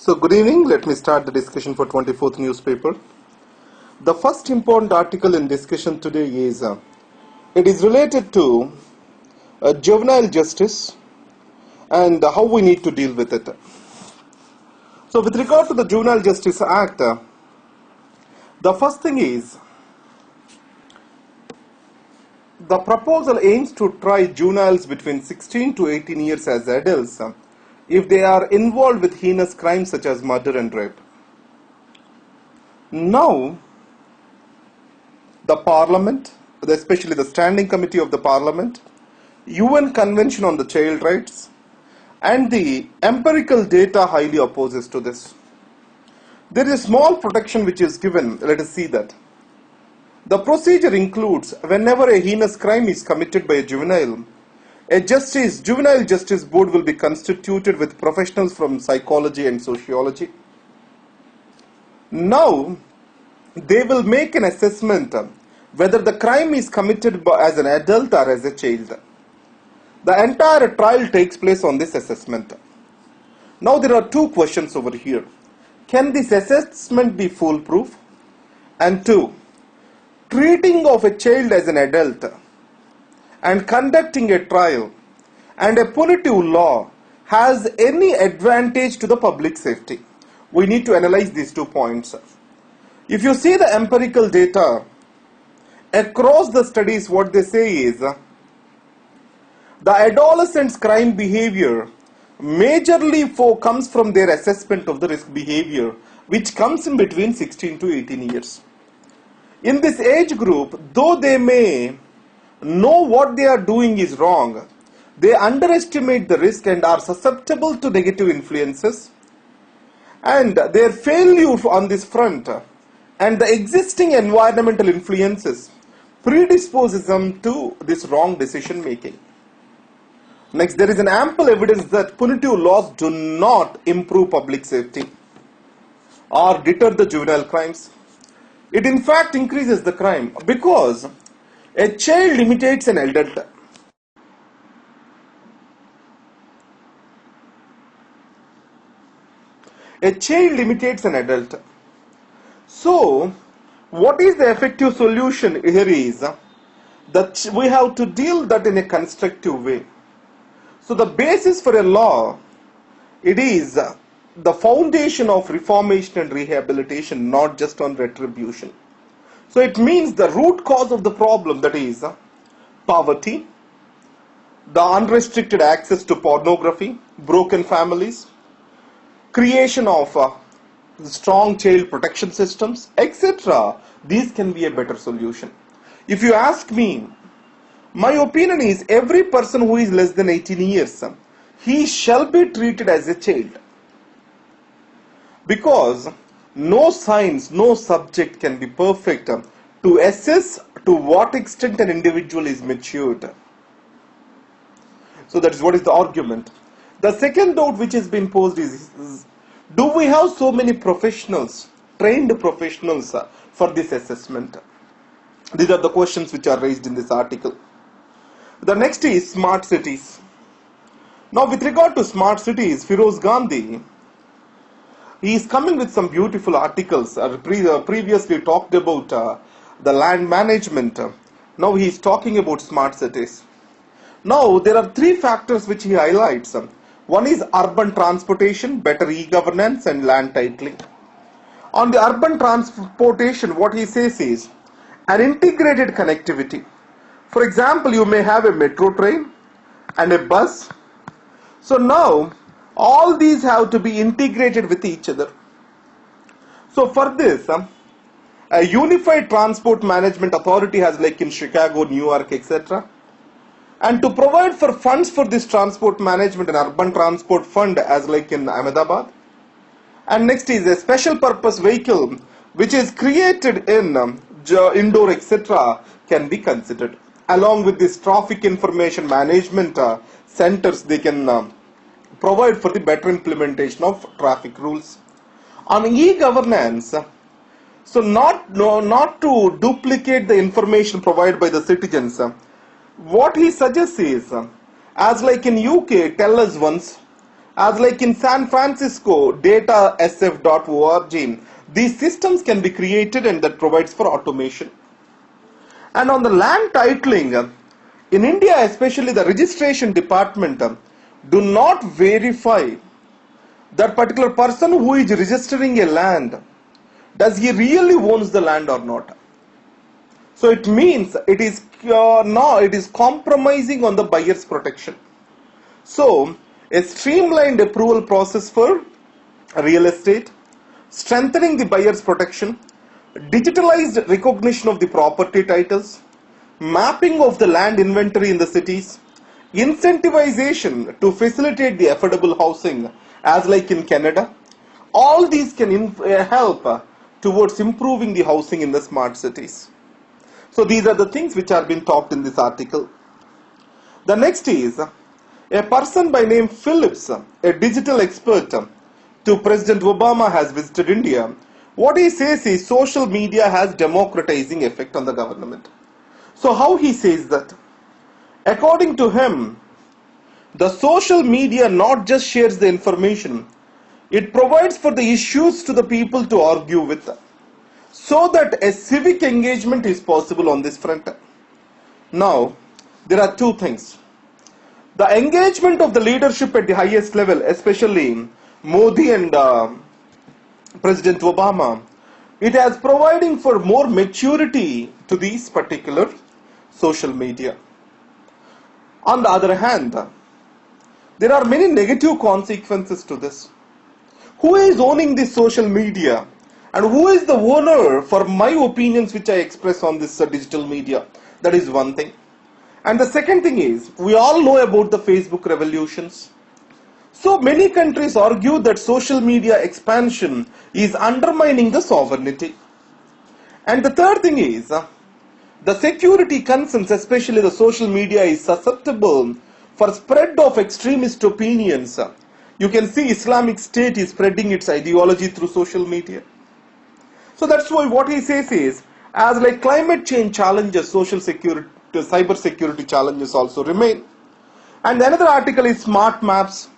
So good evening. Let me start the discussion for 24th newspaper. The first important article in discussion today is it is related to juvenile justice and how we need to deal with it. So with regard to the Juvenile Justice Act, the first thing is the proposal aims to try juveniles between 16 to 18 years as adults if they are involved with heinous crimes such as murder and rape. Now, the Parliament, especially the Standing Committee of the Parliament, UN Convention on the Child Rights, and the empirical data highly opposes to this. There is a small protection which is given. Let us see that. The procedure includes whenever a heinous crime is committed by a juvenile, a juvenile justice board will be constituted with professionals from psychology and sociology. Now, they will make an assessment whether the crime is committed as an adult or as a child. The entire trial takes place on this assessment. Now, there are two questions over here. Can this assessment be foolproof? And two, treating of a child as an adult and conducting a trial and a punitive law has any advantage to the public safety? We need to analyze these 2 points. If you see the empirical data across the studies, what they say is the adolescents' crime behavior majorly comes from their assessment of the risk behavior, which comes in between 16 to 18 years. In this age group, though they may know what they are doing is wrong, they underestimate the risk and are susceptible to negative influences, and their failure on this front and the existing environmental influences predisposes them to this wrong decision making. Next, there is an ample evidence that punitive laws do not improve public safety or deter the juvenile crimes. It in fact increases the crime because a child imitates an adult. A child imitates an adult. So, what is the effective solution here is that we have to deal that in a constructive way. So, the basis for a law, it is the foundation of reformation and rehabilitation, not just on retribution. So it means the root cause of the problem, that is poverty, the unrestricted access to pornography, broken families, creation of strong child protection systems, etc. These can be a better solution. If you ask me, my opinion is every person who is less than 18 years, he shall be treated as a child. Because no science, no subject can be perfect to assess to what extent an individual is matured. So that is what is the argument. The second doubt which has been posed is do we have so many professionals, trained professionals for this assessment? These are the questions which are raised in this article. The next is smart cities. Now with regard to smart cities, Firoz Gandhi, he is coming with some beautiful articles. Previously talked about the land management. Now he is talking about smart cities. Now there are 3 factors which he highlights. One is urban transportation, better e-governance and land titling. On the urban transportation, what he says is an integrated connectivity. For example, you may have a metro train and a bus. So now all these have to be integrated with each other. So for this, a unified transport management authority has, like in Chicago, New York, etc. And to provide for funds for this transport management, an urban transport fund as like in Ahmedabad. And next is a special purpose vehicle which is created in Indore, etc. can be considered. Along with this traffic information management centers, they can provide for the better implementation of traffic rules. On e-governance, so not to duplicate the information provided by the citizens, what he suggests is, as like in UK, tell us once, As like in San Francisco, datasf.org, these systems can be created and that provides for automation. And on the land titling, in India especially the registration department do not verify that particular person who is registering a land, does he really owns the land or not. So it means it is compromising on the buyer's protection. So a streamlined approval process for real estate, strengthening the buyer's protection, digitalized recognition of the property titles, mapping of the land inventory in the cities, incentivization to facilitate the affordable housing as like in Canada. All these can help towards improving the housing in the smart cities. So these are the things which are being talked in this article. The next is a person by name Phillips, a digital expert to President Obama, has visited India. What he says is social media has democratizing effect on the government. So how he says that? According to him, the social media not just shares the information, it provides for the issues to the people to argue with, so that a civic engagement is possible on this front. Now, there are two things. The engagement of the leadership at the highest level, especially Modi and President Obama, it has providing for more maturity to these particular social media. On the other hand, there are many negative consequences to this. Who is owning this social media? And who is the owner for my opinions which I express on this digital media? That is one thing. And the second thing is, we all know about the Facebook revolutions. So many countries argue that social media expansion is undermining the sovereignty. And the third thing is, the security concerns, especially the social media, is susceptible for spread of extremist opinions. You can see Islamic State is spreading its ideology through social media. So that's why what he says is, as like climate change challenges, social security, cyber security challenges also remain. And another article is smart maps.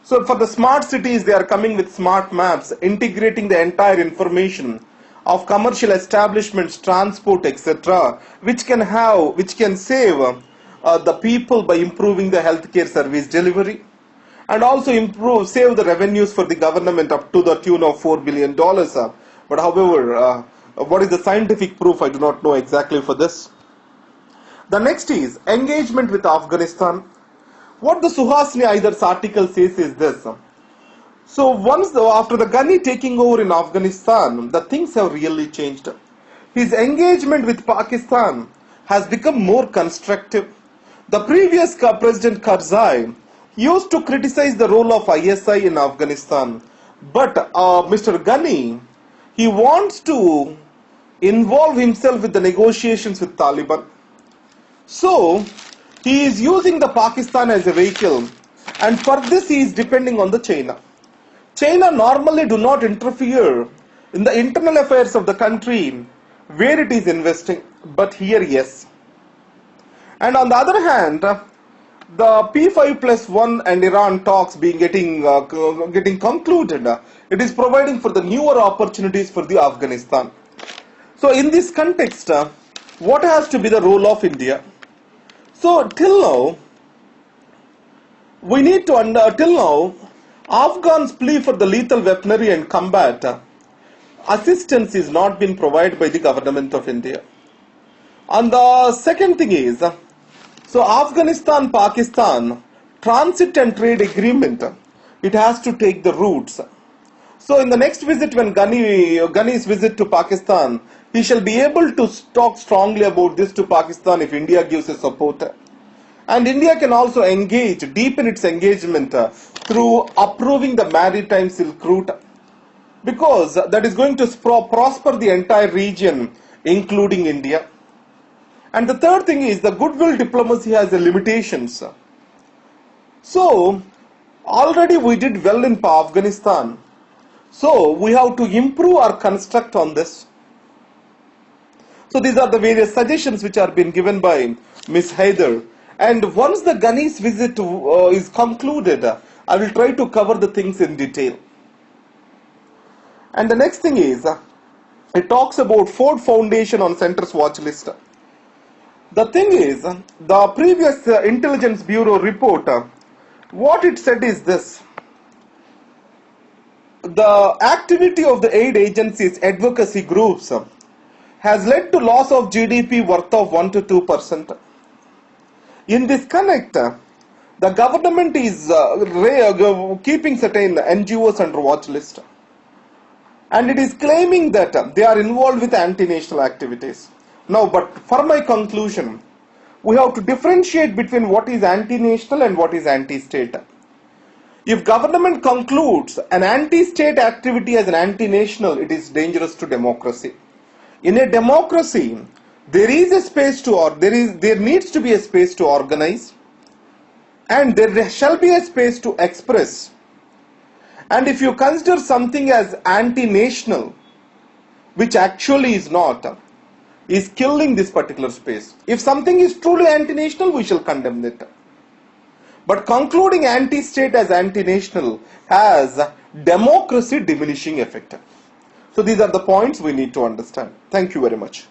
So for the smart cities, they are coming with smart maps, integrating the entire information of commercial establishments, transport, etc., which can save the people by improving the healthcare service delivery, and also save the revenues for the government up to the tune of $4 billion. But however, what is the scientific proof? I do not know exactly for this. The next is engagement with Afghanistan. What the Suhasini Aidar's article says is this. So after the Ghani taking over in Afghanistan, the things have really changed. His engagement with Pakistan has become more constructive. The previous President Karzai used to criticize the role of ISI in Afghanistan, but Mr. Ghani, he wants to involve himself with the negotiations with Taliban. So he is using the Pakistan as a vehicle, and for this he is depending on the China. China normally do not interfere in the internal affairs of the country where it is investing, but here yes. And on the other hand, the P5+1 and Iran talks getting concluded, it is providing for the newer opportunities for the Afghanistan. So in this context, what has to be the role of India? So till now, we need to till now, Afghans plea for the lethal weaponry and combat assistance is not been provided by the government of India. And the second thing is, so Afghanistan-Pakistan transit and trade agreement, it has to take the routes. So in the next visit, when Ghani's visit to Pakistan, he shall be able to talk strongly about this to Pakistan if India gives a support. And India can also deepen its engagement through approving the maritime Silk Route, because that is going to prosper the entire region, including India. And the third thing is, the goodwill diplomacy has the limitations. So already we did well in Afghanistan. So we have to improve our construct on this. So these are the various suggestions which are being given by Ms. Haider. And once the Ghani's visit is concluded, I will try to cover the things in detail. And the next thing is, it talks about Ford Foundation on Center's watch list. The thing is, the previous Intelligence Bureau report, what it said is this: the activity of the aid agencies, advocacy groups, has led to loss of GDP worth of 1 to 2%. In this connect, the government is keeping certain NGOs under watch list, and it is claiming that they are involved with anti-national activities. Now, but for my conclusion, we have to differentiate between what is anti-national and what is anti-state. If government concludes an anti-state activity as an anti-national, it is dangerous to democracy. In a democracy, there is a space to, or there needs to be a space to organize, and there shall be a space to express. And if you consider something as anti-national, which actually is not, is killing this particular space. If something is truly anti-national, we shall condemn it. But concluding anti-state as anti-national has democracy diminishing effect. So these are the points we need to understand. Thank you very much.